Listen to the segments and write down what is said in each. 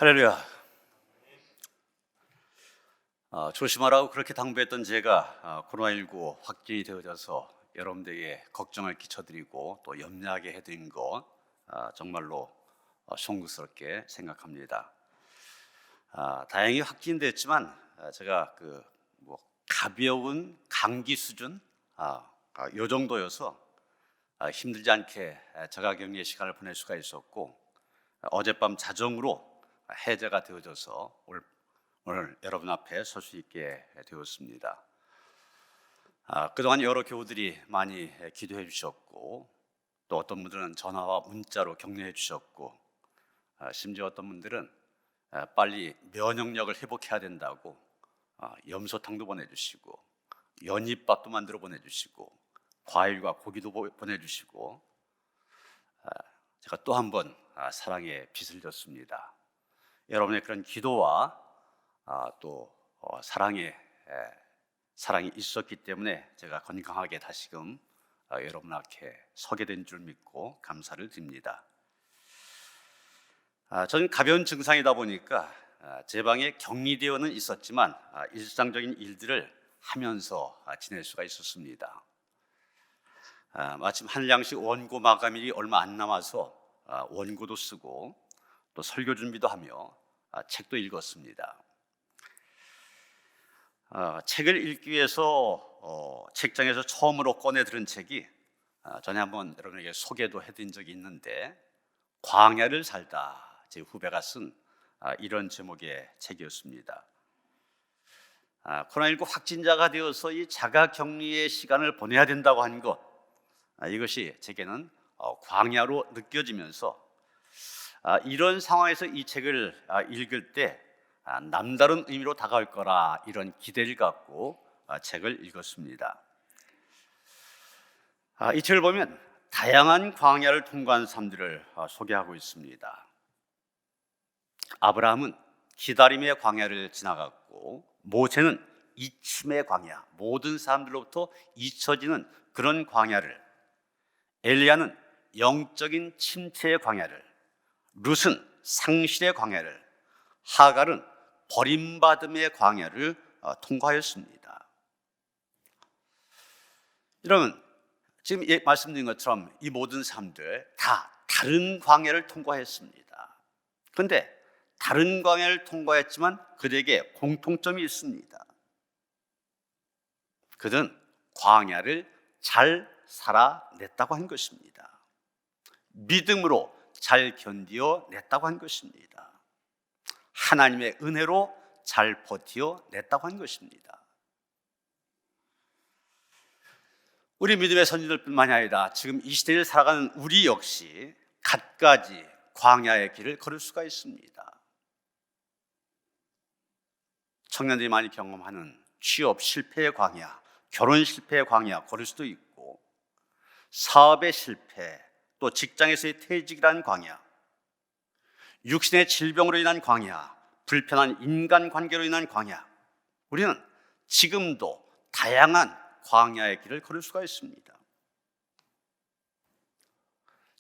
할렐루야. 조심하라고 그렇게 당부했던 제가 코로나19 확진이 되어져서 여러분들에게 걱정을 끼쳐드리고 또 염려하게 해드린 것 정말로 송구스럽게 생각합니다. 다행히 확진됐지만 제가 가벼운 감기 수준 요 정도여서 힘들지 않게 자가격리의 시간을 보낼 수가 있었고, 어젯밤 자정으로 해제가 되어져서 오늘 여러분 앞에 설 수 있게 되었습니다. 그동안 여러 교우들이 많이 기도해 주셨고, 또 어떤 분들은 전화와 문자로 격려해 주셨고, 심지어 어떤 분들은 빨리 면역력을 회복해야 된다고 염소탕도 보내주시고, 연잎밥도 만들어 보내주시고, 과일과 고기도 보내주시고, 제가 또 한 번 사랑의 빚을 졌습니다. 여러분의 그런 기도와 또 사랑이 있었기 때문에 제가 건강하게 다시금 여러분 앞에 서게 된 줄 믿고 감사를 드립니다. 저는 가벼운 증상이다 보니까 제 방에 격리되어는 있었지만 일상적인 일들을 하면서 지낼 수가 있었습니다. 마침 한량식 원고 마감일이 얼마 안 남아서 원고도 쓰고 또 설교 준비도 하며 책도 읽었습니다. 책을 읽기 위해서 책장에서 처음으로 꺼내 들은 책이 전에 한번 여러분에게 소개도 해드린 적이 있는데, 광야를 살다, 제 후배가 쓴 이런 제목의 책이었습니다. 코로나19 확진자가 되어서 이 자가격리의 시간을 보내야 된다고 한 것, 이것이 제게는 광야로 느껴지면서 이런 상황에서 이 책을 읽을 때 남다른 의미로 다가올 거라 이런 기대를 갖고 책을 읽었습니다. 이 책을 보면 다양한 광야를 통과한 사람들을 소개하고 있습니다. 아브라함은 기다림의 광야를 지나갔고, 모세는 잊힘의 광야, 모든 사람들로부터 잊혀지는 그런 광야를, 엘리야는 영적인 침체의 광야를, 룻은 상실의 광야를, 하갈은 버림받음의 광야를 통과하였습니다. 여러분, 지금 말씀드린 것처럼 이 모든 사람들 다 다른 광야를 통과했습니다. 그런데 다른 광야를 통과했지만 그들에게 공통점이 있습니다. 그들은 광야를 잘 살아냈다고 한 것입니다. 믿음으로 잘 견디어냈다고 한 것입니다. 하나님의 은혜로 잘 버텨냈다고 한 것입니다. 우리 믿음의 선지자들뿐만이 아니라 지금 이 시대를 살아가는 우리 역시 갖가지 광야의 길을 걸을 수가 있습니다. 청년들이 많이 경험하는 취업 실패의 광야, 결혼 실패의 광야 걸을 수도 있고, 사업의 실패, 또 직장에서의 퇴직이라는 광야, 육신의 질병으로 인한 광야, 불편한 인간관계로 인한 광야, 우리는 지금도 다양한 광야의 길을 걸을 수가 있습니다.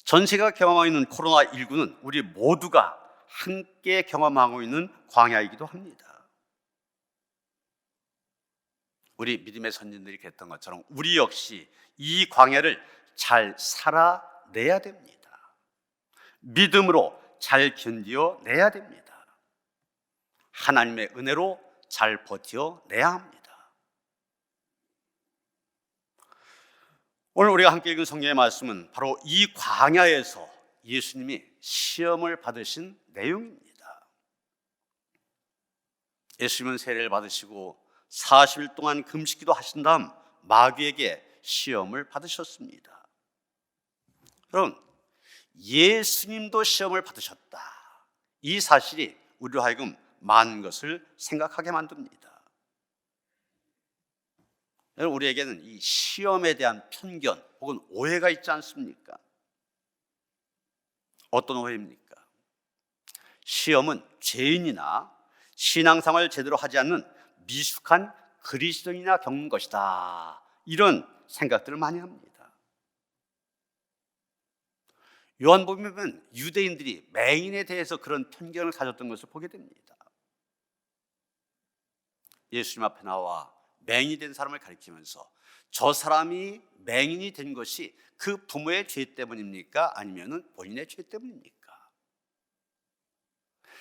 전 세계가 경험하고 있는 코로나19는 우리 모두가 함께 경험하고 있는 광야이기도 합니다. 우리 믿음의 선진들이 그랬던 것처럼 우리 역시 이 광야를 잘 살아내야 됩니다. 믿음으로 잘 견뎌내야 됩니다. 하나님의 은혜로 잘 버텨내야 합니다. 오늘 우리가 함께 읽은 성경의 말씀은 바로 이 광야에서 예수님이 시험을 받으신 내용입니다. 예수님은 세례를 받으시고 40일 동안 금식기도 하신 다음 마귀에게 시험을 받으셨습니다. 여러분, 예수님도 시험을 받으셨다, 이 사실이 우리로 하여금 많은 것을 생각하게 만듭니다. 여러분, 우리에게는 이 시험에 대한 편견 혹은 오해가 있지 않습니까? 어떤 오해입니까? 시험은 죄인이나 신앙생활을 제대로 하지 않는 미숙한 그리스도인이나 겪는 것이다, 이런 생각들을 많이 합니다. 요한복음에 보면 유대인들이 맹인에 대해서 그런 편견을 가졌던 것을 보게 됩니다. 예수님 앞에 나와 맹인이 된 사람을 가리키면서 저 사람이 맹인이 된 것이 그 부모의 죄 때문입니까? 아니면 본인의 죄 때문입니까?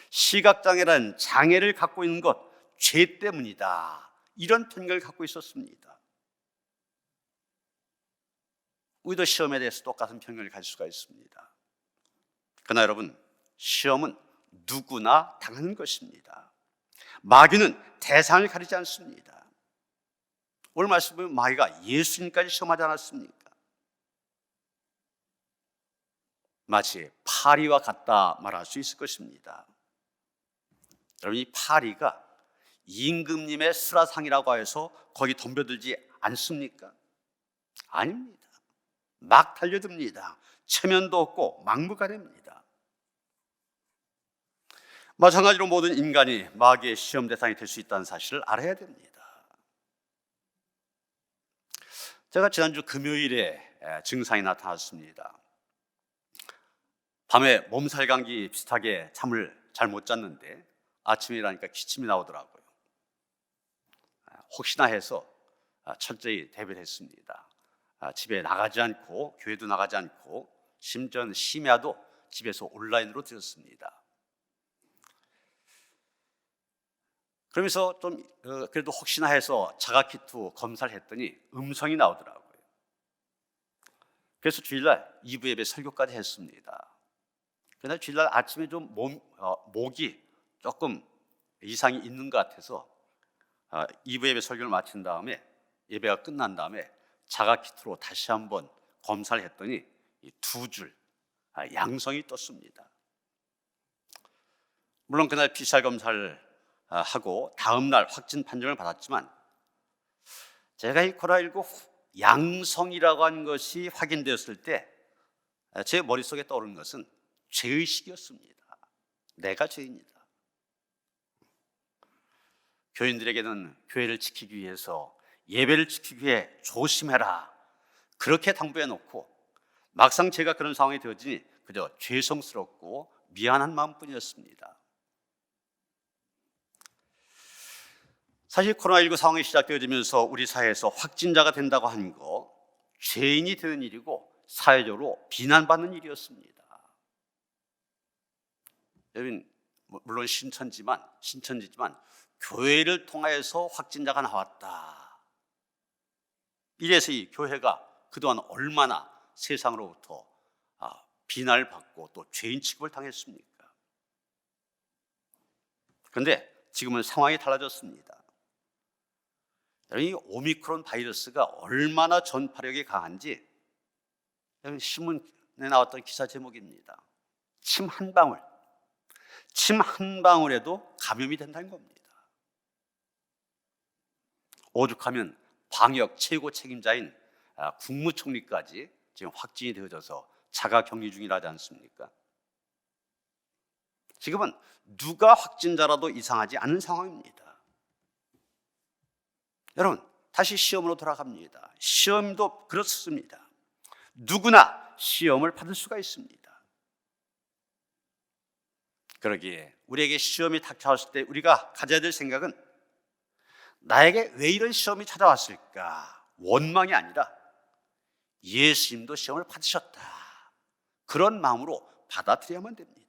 시각장애라는 장애를 갖고 있는 것, 죄 때문이다. 이런 편견을 갖고 있었습니다. 우리도 시험에 대해서 똑같은 편견을 가질 수가 있습니다. 그러나 여러분, 시험은 누구나 당하는 것입니다. 마귀는 대상을 가리지 않습니다. 오늘 말씀 보면 마귀가 예수님까지 시험하지 않았습니까? 마치 파리와 같다 말할 수 있을 것입니다. 여러분, 이 파리가 임금님의 수라상이라고 해서 거기 덤벼들지 않습니까? 아닙니다. 막 달려듭니다. 체면도 없고 막무가내입니다. 마찬가지로 모든 인간이 마귀의 시험 대상이 될 수 있다는 사실을 알아야 됩니다. 제가 지난주 금요일에 증상이 나타났습니다. 밤에 몸살 감기 비슷하게 잠을 잘 못 잤는데 아침에 일어나니까 기침이 나오더라고요. 혹시나 해서 철저히 대비를 했습니다. 집에 나가지 않고 교회도 나가지 않고 심지어는 심야도 집에서 온라인으로 들었습니다. 그러면서 좀 그래도 혹시나 해서 자가키트 검사를 했더니 음성이 나오더라고요. 그래서 주일날 2부 예배 설교까지 했습니다. 그날 주일날 아침에 좀 목이 조금 이상이 있는 것 같아서 2부 예배 설교를 마친 다음에 예배가 끝난 다음에 자가키트로 다시 한번 검사를 했더니 2줄 양성이 떴습니다. 물론 그날 PCR 검사를 하고 다음 날 확진 판정을 받았지만 제가 이 코로나19 양성이라고 하는 것이 확인되었을 때 제 머릿속에 떠오르는 것은 죄의식이었습니다. 내가 죄인이다. 교인들에게는 교회를 지키기 위해서 예배를 지키기 위해 조심해라 그렇게 당부해 놓고 막상 제가 그런 상황이 되어지니 그저 죄송스럽고 미안한 마음뿐이었습니다. 사실 코로나19 상황이 시작되어지면서 우리 사회에서 확진자가 된다고 하는 거 죄인이 되는 일이고 사회적으로 비난받는 일이었습니다. 여러분, 물론 신천지지만 교회를 통하여서 확진자가 나왔다. 이래서 이 교회가 그동안 얼마나 세상으로부터 비난을 받고 또 죄인 취급을 당했습니까? 그런데 지금은 상황이 달라졌습니다. 이 오미크론 바이러스가 얼마나 전파력이 강한지 신문에 나왔던 기사 제목입니다. 침 한 방울에도 감염이 된다는 겁니다. 오죽하면 방역 최고 책임자인 국무총리까지 지금 확진이 되어져서 자가 격리 중이라지 않습니까? 지금은 누가 확진자라도 이상하지 않은 상황입니다. 여러분, 다시 시험으로 돌아갑니다. 시험도 그렇습니다. 누구나 시험을 받을 수가 있습니다. 그러기에 우리에게 시험이 닥쳐왔을 때 우리가 가져야 될 생각은 나에게 왜 이런 시험이 찾아왔을까? 원망이 아니라 예수님도 시험을 받으셨다. 그런 마음으로 받아들여야만 됩니다.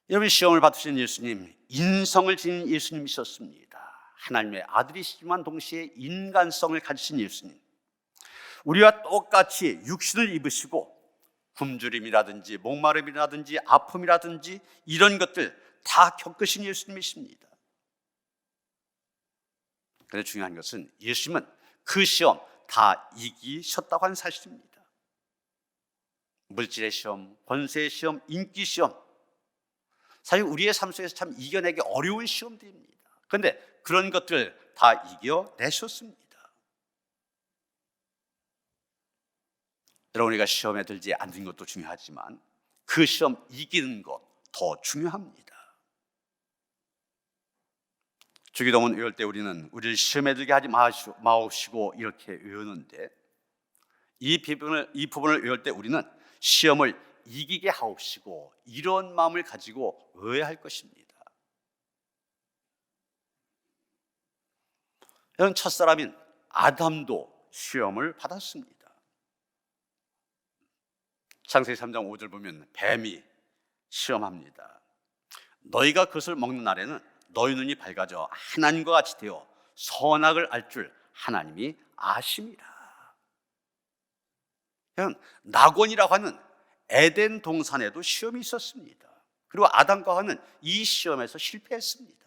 여러분, 시험을 받으신 예수님, 인성을 지닌 예수님이셨습니다. 하나님의 아들이시지만 동시에 인간성을 가지신 예수님, 우리와 똑같이 육신을 입으시고 굶주림이라든지 목마름이라든지 아픔이라든지 이런 것들 다 겪으신 예수님이십니다. 그런데 중요한 것은 예수님은 그 시험 다 이기셨다고 하는 사실입니다. 물질의 시험, 권세의 시험, 인기 시험, 사실 우리의 삶 속에서 참 이겨내기 어려운 시험들입니다. 그런데 그런 것들 다 이겨내셨습니다. 여러분, 우리가 시험에 들지 않는 것도 중요하지만 그 시험 이기는 것 더 중요합니다. 주기도문 외울 때 우리는 우리를 시험에 들게 하지 마옵시고 이렇게 외우는데 이 부분을 외울 때 우리는 시험을 이기게 하옵시고 이런 마음을 가지고 의해할 것입니다. 여러분, 첫사람인 아담도 시험을 받았습니다. 창세기 3장 5절 보면 뱀이 시험합니다. 너희가 그것을 먹는 날에는 너희 눈이 밝아져 하나님과 같이 되어 선악을 알 줄 하나님이 아심이라. 낙원이라고 하는 에덴 동산에도 시험이 있었습니다. 그리고 아담과 하와는 이 시험에서 실패했습니다.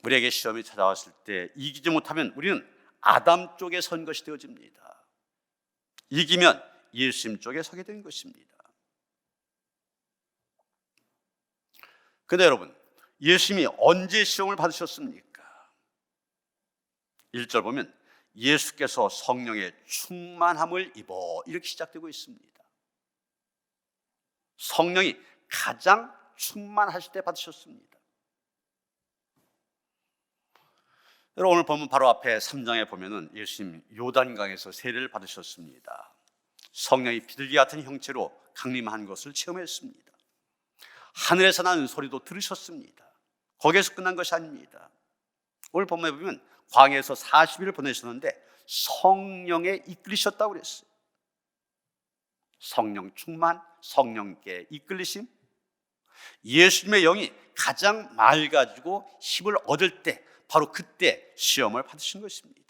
우리에게 시험이 찾아왔을 때 이기지 못하면 우리는 아담 쪽에 선 것이 되어집니다. 이기면 예수님 쪽에 서게 된 것입니다. 그런데 여러분, 예수님이 언제 시험을 받으셨습니까? 1절 보면 예수께서 성령의 충만함을 입어 이렇게 시작되고 있습니다. 성령이 가장 충만하실 때 받으셨습니다. 여러분, 오늘 보면 바로 앞에 3장에 보면은 예수님 요단강에서 세례를 받으셨습니다. 성령이 비둘기 같은 형체로 강림한 것을 체험했습니다. 하늘에서 나는 소리도 들으셨습니다. 거기에서 끝난 것이 아닙니다. 오늘 본문에 보면 광야에서 40일을 보내셨는데 성령에 이끌리셨다고 그랬어요. 성령 충만, 성령께 이끌리심. 예수님의 영이 가장 맑아지고 힘을 얻을 때 바로 그때 시험을 받으신 것입니다.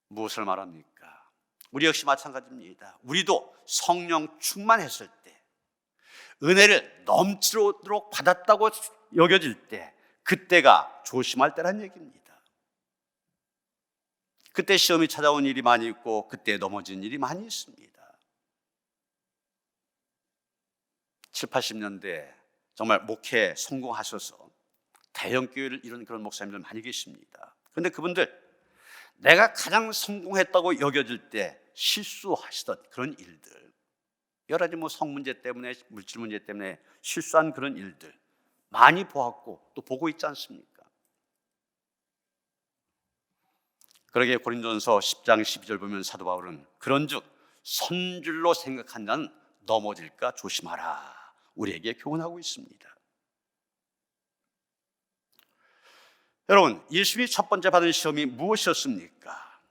무엇을 말합니까? 우리 역시 마찬가지입니다. 우리도 성령 충만했을 때, 은혜를 넘치도록 받았다고 여겨질 때, 그때가 조심할 때란 얘기입니다. 그때 시험이 찾아온 일이 많이 있고 그때 넘어진 일이 많이 있습니다. 7, 80년대 정말 목회 성공하셔서 대형 교회를 이룬 그런 목사님들 많이 계십니다. 그런데 그분들 내가 가장 성공했다고 여겨질 때 실수하시던 그런 일들, 여러 가지 성 문제 때문에, 물질 문제 때문에 실수한 그런 일들 많이 보았고 또 보고 있지 않습니까? 그러게 고린도전서 10장 12절 보면 사도 바울은 그런즉 선줄로 생각한 자는 넘어질까 조심하라 우리에게 교훈하고 있습니다. 여러분, 예수님이 첫 번째 받은 시험이 무엇이었습니까?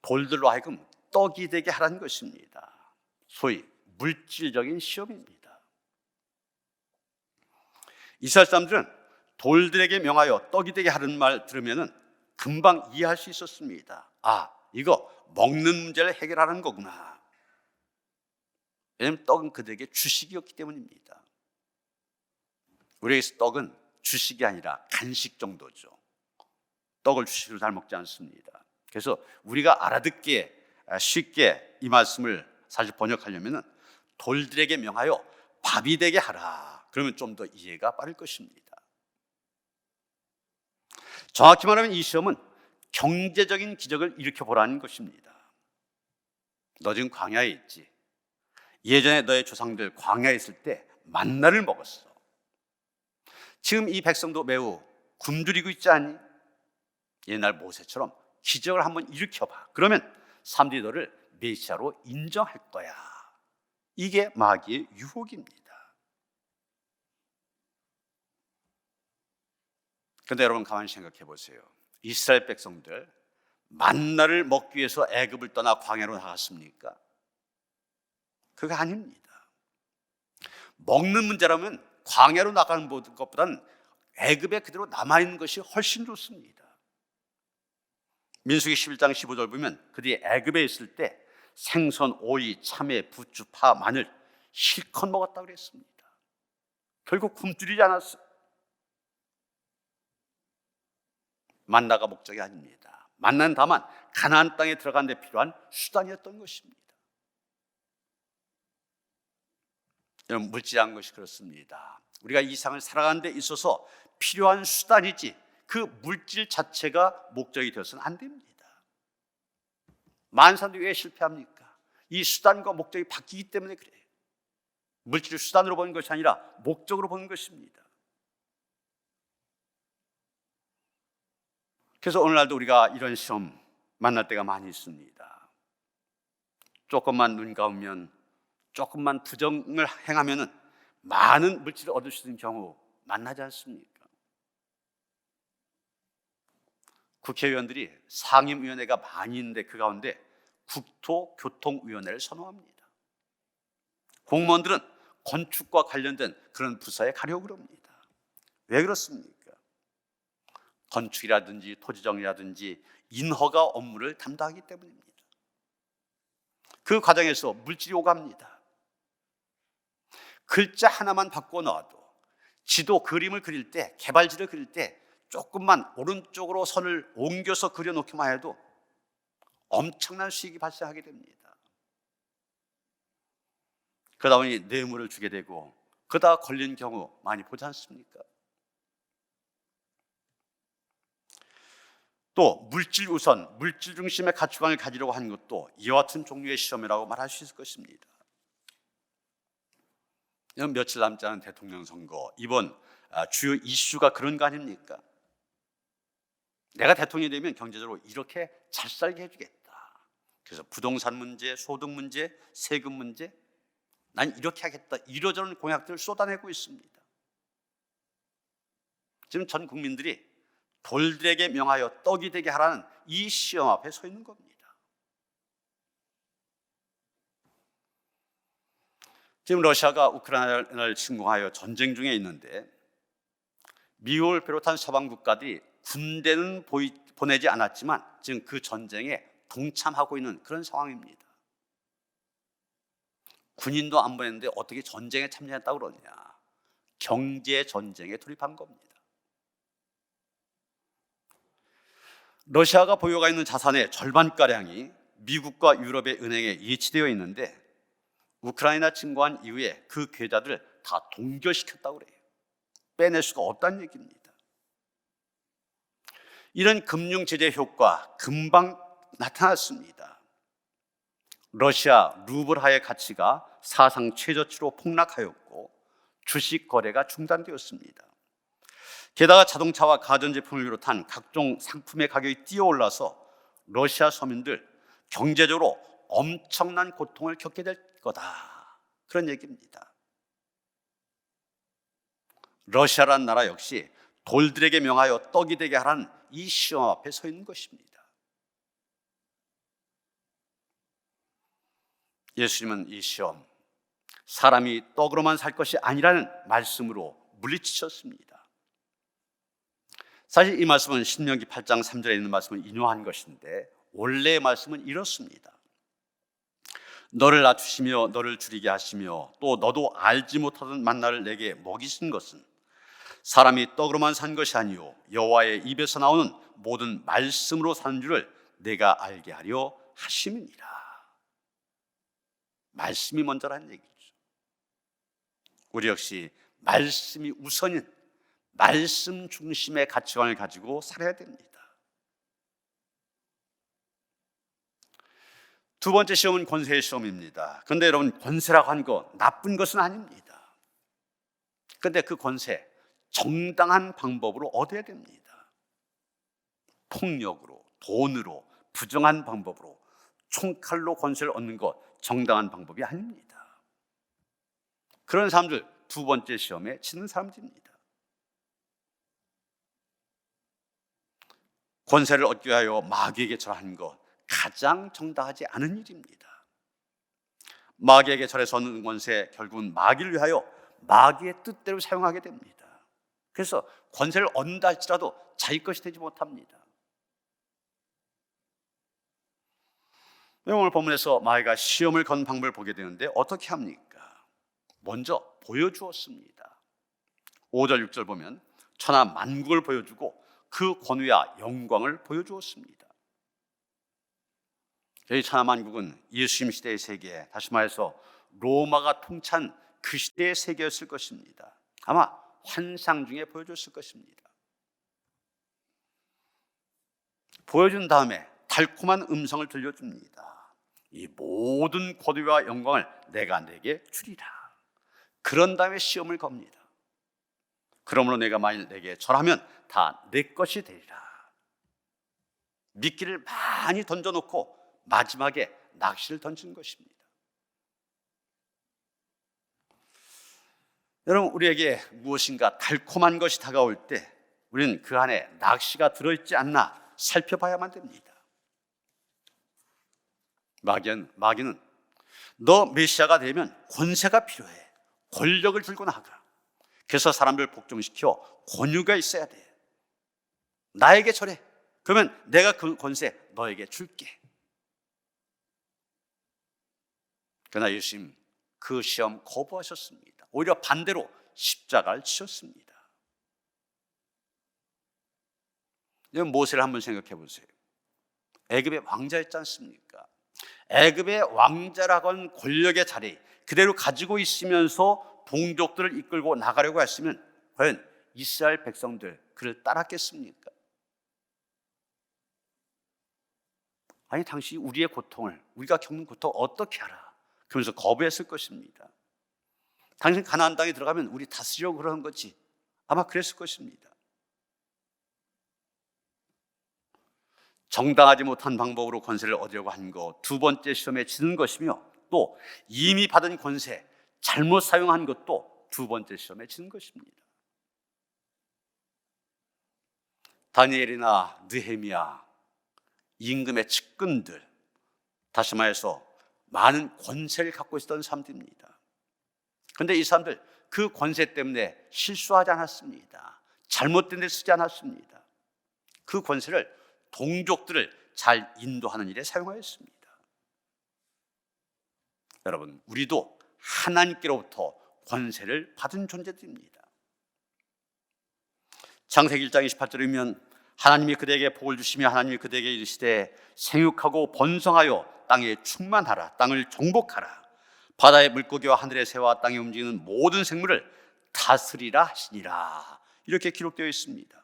돌들로 하여금 떡이 되게 하라는 것입니다. 소위 물질적인 시험입니다. 이스라엘 사람들은 돌들에게 명하여 떡이 되게 하는 말 들으면 금방 이해할 수 있었습니다. 아, 이거 먹는 문제를 해결하는 거구나. 왜냐하면 떡은 그들에게 주식이었기 때문입니다. 우리에게서 떡은 주식이 아니라 간식 정도죠. 떡을 주식으로 잘 먹지 않습니다. 그래서 우리가 알아듣기에 쉽게 이 말씀을 사실 번역하려면 돌들에게 명하여 밥이 되게 하라. 그러면 좀 더 이해가 빠를 것입니다. 정확히 말하면 이 시험은 경제적인 기적을 일으켜보라는 것입니다. 너 지금 광야에 있지. 예전에 너의 조상들 광야에 있을 때 만나를 먹었어. 지금 이 백성도 매우 굶주리고 있지 않니? 옛날 모세처럼 기적을 한번 일으켜봐. 그러면 사람들이 너를 메시아로 인정할 거야. 이게 마귀의 유혹입니다. 그런데 여러분 가만히 생각해 보세요. 이스라엘 백성들 만나를 먹기 위해서 애굽을 떠나 광야로 나갔습니까? 그거 아닙니다. 먹는 문제라면 광야로 나가는 것보다는 애굽에 그대로 남아있는 것이 훨씬 좋습니다. 민수기 11장 15절 보면 그들이 애굽에 있을 때 생선, 오이, 참외, 부추, 파, 마늘 실컷 먹었다고 그랬습니다. 결국 굶주리지 않았어요. 만나가 목적이 아닙니다. 만나는 다만 가나안 땅에 들어가는 데 필요한 수단이었던 것입니다. 여러분, 물질한 것이 그렇습니다. 우리가 이 세상을 살아가는 데 있어서 필요한 수단이지 그 물질 자체가 목적이 되어서는 안 됩니다. 많은 사람들이 왜 실패합니까? 이 수단과 목적이 바뀌기 때문에 그래요. 물질을 수단으로 보는 것이 아니라 목적으로 보는 것입니다. 그래서 오늘날도 우리가 이런 시험 만날 때가 많이 있습니다. 조금만 눈 감으면, 조금만 부정을 행하면 많은 물질을 얻을 수 있는 경우 만나지 않습니까? 국회의원들이 상임위원회가 많이 있는데 그 가운데 국토교통위원회를 선호합니다. 공무원들은 건축과 관련된 그런 부서에 가려고 합니다. 왜 그렇습니까? 건축이라든지 토지정리라든지 인허가 업무를 담당하기 때문입니다. 그 과정에서 물질이 오갑니다. 글자 하나만 바꿔 놔도 지도 그림을 그릴 때, 개발지를 그릴 때 조금만 오른쪽으로 선을 옮겨서 그려놓기만 해도 엄청난 수익이 발생하게 됩니다. 그러다 보니 뇌물을 주게 되고 그러다 걸린 경우 많이 보지 않습니까? 또 물질 우선, 물질 중심의 가치관을 가지려고 하는 것도 이와 같은 종류의 시험이라고 말할 수 있을 것입니다. 며칠 남지 않은 대통령 선거, 이번 주요 이슈가 그런 거 아닙니까? 내가 대통령이 되면 경제적으로 이렇게 잘 살게 해주겠다. 그래서 부동산 문제, 소득 문제, 세금 문제, 난 이렇게 하겠다. 이러저런 공약들을 쏟아내고 있습니다. 지금 전 국민들이 돌들에게 명하여 떡이 되게 하라는 이 시험 앞에 서 있는 겁니다. 지금 러시아가 우크라이나를 침공하여 전쟁 중에 있는데 미국을 비롯한 서방 국가들이 군대는 보내지 않았지만 지금 그 전쟁에 동참하고 있는 그런 상황입니다. 군인도 안 보냈는데 어떻게 전쟁에 참여했다고 그러냐? 경제 전쟁에 돌입한 겁니다. 러시아가 보유가 있는 자산의 절반가량이 미국과 유럽의 은행에 예치되어 있는데 우크라이나 침공한 이후에 그 계좌들을 다 동결시켰다고 그래요. 빼낼 수가 없다는 얘기입니다. 이런 금융 제재 효과 금방 나타났습니다. 러시아 루블화의 가치가 사상 최저치로 폭락하였고 주식 거래가 중단되었습니다. 게다가 자동차와 가전제품을 비롯한 각종 상품의 가격이 뛰어올라서 러시아 서민들 경제적으로 엄청난 고통을 겪게 될 거다, 그런 얘기입니다. 러시아라는 나라 역시 돌들에게 명하여 떡이 되게 하라는 이 시험 앞에 서 있는 것입니다. 예수님은 이 시험, 사람이 떡으로만 살 것이 아니라는 말씀으로 물리치셨습니다. 사실 이 말씀은 신명기 8장 3절에 있는 말씀을 인용한 것인데 원래의 말씀은 이렇습니다. 너를 낮추시며 너를 줄이게 하시며 또 너도 알지 못하던 만나를 내게 먹이신 것은 사람이 떡으로만 산 것이 아니요 여호와의 입에서 나오는 모든 말씀으로 사는 줄을 내가 알게 하려 하심이니라. 말씀이 먼저라는 얘기죠. 우리 역시 말씀이 우선인 말씀 중심의 가치관을 가지고 살아야 됩니다. 두 번째 시험은 권세의 시험입니다. 그런데 여러분, 권세라고 하는 거 나쁜 것은 아닙니다. 그런데 그 권세 정당한 방법으로 얻어야 됩니다. 폭력으로, 돈으로, 부정한 방법으로 총칼로 권세를 얻는 것 정당한 방법이 아닙니다. 그런 사람들 두 번째 시험에 치는 사람들입니다. 권세를 얻기 위하여 마귀에게 절하는 것 가장 정당하지 않은 일입니다. 마귀에게 절해서 얻는 권세 결국은 마귀를 위하여 마귀의 뜻대로 사용하게 됩니다. 그래서 권세를 얻는다 할지라도 자기 것이 되지 못합니다. 오늘 본문에서 마귀가 시험을 건 방법을 보게 되는데 어떻게 합니까? 먼저 보여주었습니다. 5절 6절 보면 천하 만국을 보여주고 그 권위와 영광을 보여주었습니다. 저희 천하 만국은 예수님 시대의 세계, 다시 말해서 로마가 통치한 그 시대의 세계였을 것입니다. 아마 환상 중에 보여줬을 것입니다. 보여준 다음에 달콤한 음성을 들려줍니다. 이 모든 권위와 영광을 내가 내게 주리라. 그런 다음에 시험을 겁니다. 그러므로 내가 만일 내게 절하면 다 내 것이 되리라. 미끼를 많이 던져놓고 마지막에 낚시를 던지는 것입니다. 여러분, 우리에게 무엇인가 달콤한 것이 다가올 때 우리는 그 안에 낚시가 들어있지 않나 살펴봐야만 됩니다. 마귀는 너 메시아가 되면 권세가 필요해, 권력을 들고 나가, 그래서 사람들 복종시켜 권유가 있어야 돼, 나에게 절해, 그러면 내가 그 권세 너에게 줄게. 그러나 예수님 그 시험 거부하셨습니다. 오히려 반대로 십자가를 지셨습니다. 여러분, 모세를 한번 생각해 보세요. 애굽의 왕자였지 않습니까? 애굽의 왕자라고 하는 권력의 자리 그대로 가지고 있으면서 동족들을 이끌고 나가려고 했으면 과연 이스라엘 백성들 그를 따랐겠습니까? 아니, 당신이 우리의 고통을, 우리가 겪는 고통을 어떻게 알아? 그러면서 거부했을 것입니다. 당신 가나안 땅에 들어가면 우리 다스리려고 그러는 거지, 아마 그랬을 것입니다. 정당하지 못한 방법으로 권세를 얻으려고 한 것, 두 번째 시험에 지는 것이며, 또 이미 받은 권세 잘못 사용한 것도 두 번째 시험에 지는 것입니다. 다니엘이나 느헤미야, 임금의 측근들, 다시 말해서 많은 권세를 갖고 있었던 사람들입니다. 그런데 이 사람들 그 권세 때문에 실수하지 않았습니다. 잘못된 데 쓰지 않았습니다. 그 권세를 동족들을 잘 인도하는 일에 사용하였습니다. 여러분, 우리도 하나님께로부터 권세를 받은 존재들입니다. 창세기 1장 28절이면 하나님이 그대에게 복을 주시며 하나님이 그대에게 이르시되 생육하고 번성하여 땅에 충만하라, 땅을 정복하라, 바다의 물고기와 하늘의 새와 땅에 움직이는 모든 생물을 다스리라 하시니라, 이렇게 기록되어 있습니다.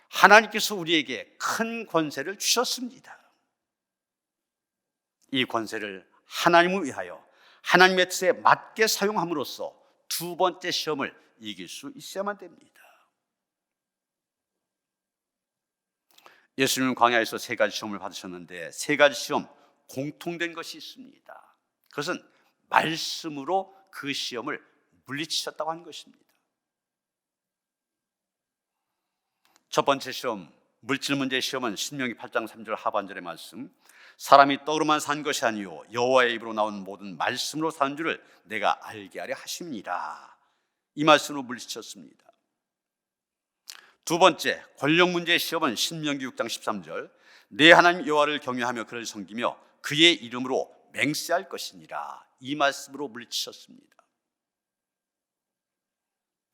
하나님께서 우리에게 큰 권세를 주셨습니다. 이 권세를 하나님을 위하여 하나님의 뜻에 맞게 사용함으로써 두 번째 시험을 이길 수 있어야만 됩니다. 예수님은 광야에서 세 가지 시험을 받으셨는데 세 가지 시험 공통된 것이 있습니다. 그것은 말씀으로 그 시험을 물리치셨다고 하는 것입니다. 첫 번째 시험, 물질 문제의 시험은 신명기 8장 3절 하반절의 말씀, 사람이 떡으로만 산 것이 아니요 여호와의 입으로 나온 모든 말씀으로 사는 줄을 내가 알게 하려 하심이니라, 이 말씀으로 물리치셨습니다. 두 번째, 권력 문제의 시험은 신명기 6장 13절, 내 하나님 여호와를 경외하며 그를 섬기며 그의 이름으로 맹세할 것이니라, 이 말씀으로 물리치셨습니다.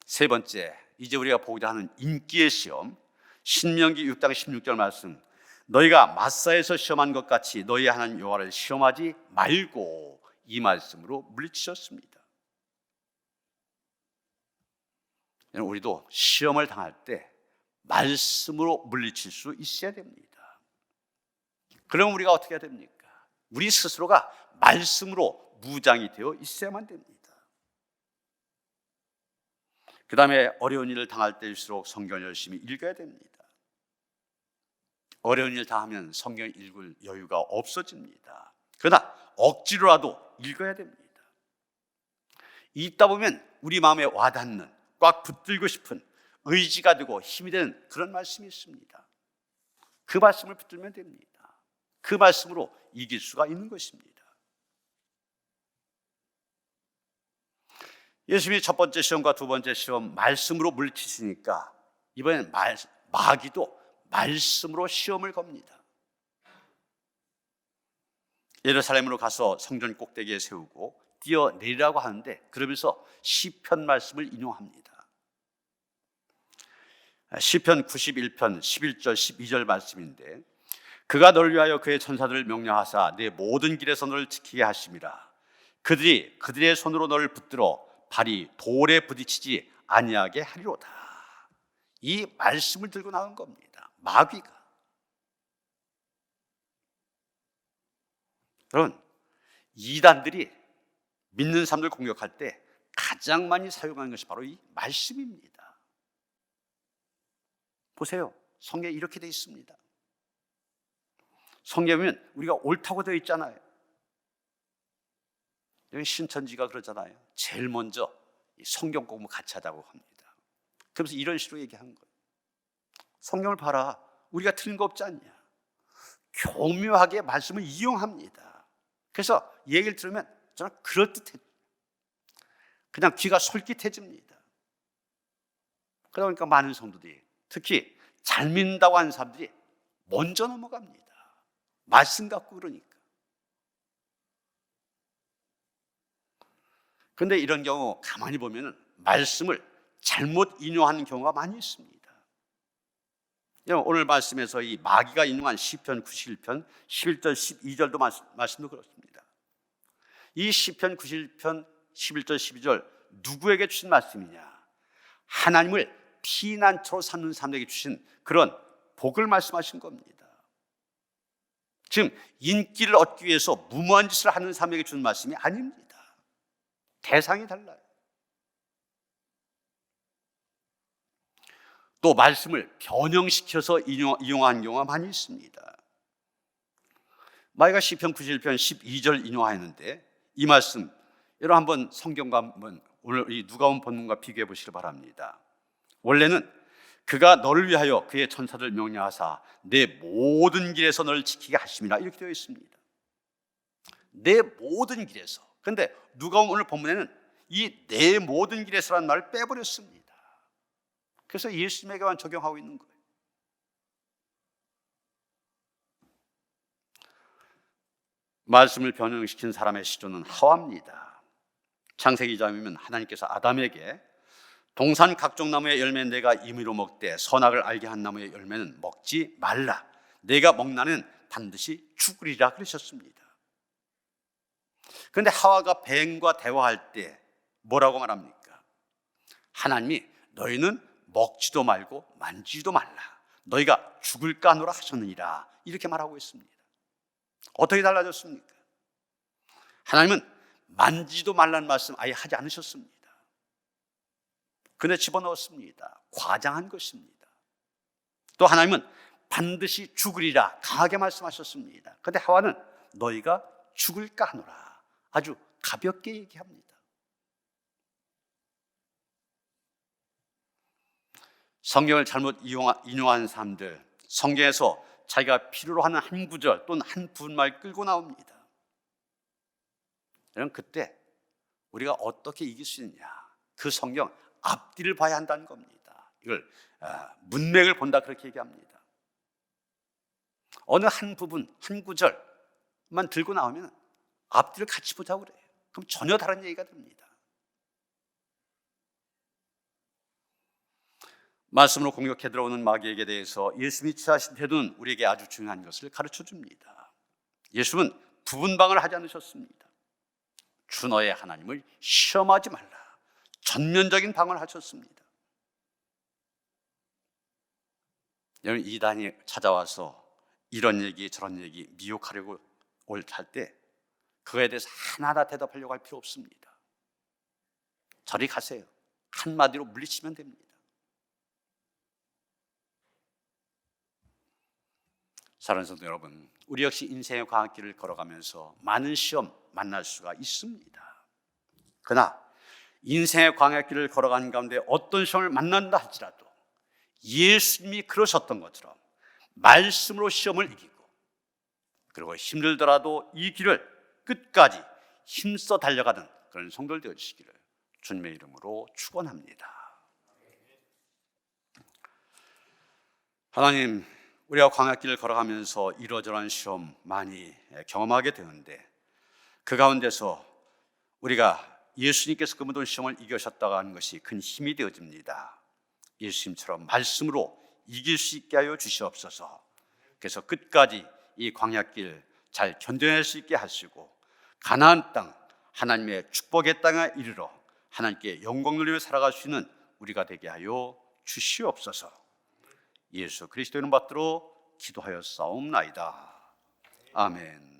세 번째, 이제 우리가 보고자 하는 인기의 시험, 신명기 6장 16절 말씀, 너희가 마사에서 시험한 것 같이 너희 하나님 여호와를 시험하지 말고, 이 말씀으로 물리치셨습니다. 우리도 시험을 당할 때 말씀으로 물리칠 수 있어야 됩니다. 그럼 우리가 어떻게 해야 됩니까? 우리 스스로가 말씀으로 무장이 되어 있어야만 됩니다. 그 다음에 어려운 일을 당할 때일수록 성경을 열심히 읽어야 됩니다. 어려운 일 당하면 성경을 읽을 여유가 없어집니다. 그러나 억지로라도 읽어야 됩니다. 읽다 보면 우리 마음에 와닿는, 꽉 붙들고 싶은 의지가 되고 힘이 되는 그런 말씀이 있습니다. 그 말씀을 붙들면 됩니다. 그 말씀으로 이길 수가 있는 것입니다. 예수님이 첫 번째 시험과 두 번째 시험 말씀으로 물리치시니까 이번엔 마귀도 말씀으로 시험을 겁니다. 예루살렘으로 가서 성전 꼭대기에 세우고 뛰어내리라고 하는데 그러면서 시편 말씀을 인용합니다. 시편 91편 11절 12절 말씀인데, 그가 너를 위하여 그의 천사들을 명령하사 내 모든 길에서 너를 지키게 하심이라, 그들이 그들의 손으로 너를 붙들어 발이 돌에 부딪히지 아니하게 하리로다. 이 말씀을 들고 나온 겁니다. 마귀가. 여러분, 이단들이 믿는 사람들 공격할 때 가장 많이 사용하는 것이 바로 이 말씀입니다. 보세요. 성경에 이렇게 되어 있습니다. 성경에 보면 우리가 옳다고 되어 있잖아요. 여기 신천지가 그러잖아요. 제일 먼저 성경 공부 같이 하자고 합니다. 그러면서 이런 식으로 얘기한 거예요. 성경을 봐라. 우리가 틀린 거 없지 않냐. 교묘하게 말씀을 이용합니다. 그래서 얘기를 들으면 저는 그럴듯해. 그냥 귀가 솔깃해집니다. 그러다 보니까 많은 성도들이, 특히 잘 믿는다고 하는 사람들이 먼저 넘어갑니다. 말씀 갖고 그러니까. 그런데 이런 경우 가만히 보면 말씀을 잘못 인용하는 경우가 많이 있습니다. 오늘 말씀에서 이 마귀가 인용한 시편 91편 11절 12절도 말씀도 그렇습니다. 이 시편 91편 11절 12절 누구에게 주신 말씀이냐? 하나님을 피난처로 삼는 사람에게 주신 그런 복을 말씀하신 겁니다. 지금 인기를 얻기 위해서 무모한 짓을 하는 사람에게 주는 말씀이 아닙니다. 대상이 달라요. 또 말씀을 변형시켜서 이용한 경우가 많이 있습니다. 마귀가 시편 91편 12절 인용하였는데 이 말씀 여러분 한번 성경과 한번 오늘 이 누가복음 본문과 비교해 보시기 바랍니다. 원래는 그가 너를 위하여 그의 천사들 명령하사 내 모든 길에서 너를 지키게 하심이라 이렇게 되어 있습니다. 내 모든 길에서. 그런데 누가복음 오늘 본문에는 이 내 모든 길에서라는 말을 빼버렸습니다. 그래서 예수님에게만 적용하고 있는 거예요. 말씀을 변형시킨 사람의 시조는 하와입니다. 창세기 2장에 보면 하나님께서 아담에게 동산 각종 나무의 열매 내가 임의로 먹되 선악을 알게 한 나무의 열매는 먹지 말라. 내가 먹나는 반드시 죽으리라 그러셨습니다. 그런데 하와가 뱀과 대화할 때 뭐라고 말합니까? 하나님이 너희는 먹지도 말고 만지지도 말라. 너희가 죽을까 하노라 하셨느니라. 이렇게 말하고 있습니다. 어떻게 달라졌습니까? 하나님은 만지지도 말라는 말씀 아예 하지 않으셨습니다. 그런데 집어넣었습니다. 과장한 것입니다. 또 하나님은 반드시 죽으리라 강하게 말씀하셨습니다. 그런데 하와는 너희가 죽을까 하노라 아주 가볍게 얘기합니다. 성경을 잘못 인용한 사람들, 성경에서 자기가 필요로 하는 한 구절 또는 한 부분만 끌고 나옵니다. 여러분 그때 우리가 어떻게 이길 수 있느냐? 그 성경 앞뒤를 봐야 한다는 겁니다. 이걸 문맥을 본다 그렇게 얘기합니다. 어느 한 부분, 한 구절만 들고 나오면 앞뒤를 같이 보자고 그래요. 그럼 전혀 다른 얘기가 됩니다. 말씀으로 공격해 들어오는 마귀에게 대해서 예수님이 취하신 태도는 우리에게 아주 중요한 것을 가르쳐 줍니다. 예수는 부분방을 하지 않으셨습니다. 주 너의 하나님을 시험하지 말라. 전면적인 방을 하셨습니다. 여러분 이단이 찾아와서 이런 얘기 저런 얘기 미혹하려고 할 때 그거에 대해서 하나하나 대답하려고 할 필요 없습니다. 저리 가세요. 한마디로 물리치면 됩니다. 사랑하는 성도 여러분, 우리 역시 인생의 광학길을 걸어가면서 많은 시험 만날 수가 있습니다. 그러나 인생의 광학길을 걸어가는 가운데 어떤 시험을 만난다 할지라도 예수님이 그러셨던 것처럼 말씀으로 시험을 이기고 그리고 힘들더라도 이 길을 끝까지 힘써 달려가는 그런 성도들 되어주시기를 주님의 이름으로 축원합니다. 하나님, 우리가 광야길을 걸어가면서 이러저러한 시험 많이 경험하게 되는데 그 가운데서 우리가 예수님께서 그 모든 시험을 이기셨다고 하는 것이 큰 힘이 되어집니다. 예수님처럼 말씀으로 이길 수 있게 하여 주시옵소서. 그래서 끝까지 이 광야길 잘 견뎌낼 수 있게 하시고 가나안 땅, 하나님의 축복의 땅에 이르러 하나님께 영광 돌리며 살아갈 수 있는 우리가 되게 하여 주시옵소서. 예수 그리스도 이름 받들어 기도하여 싸움나이다. 아멘.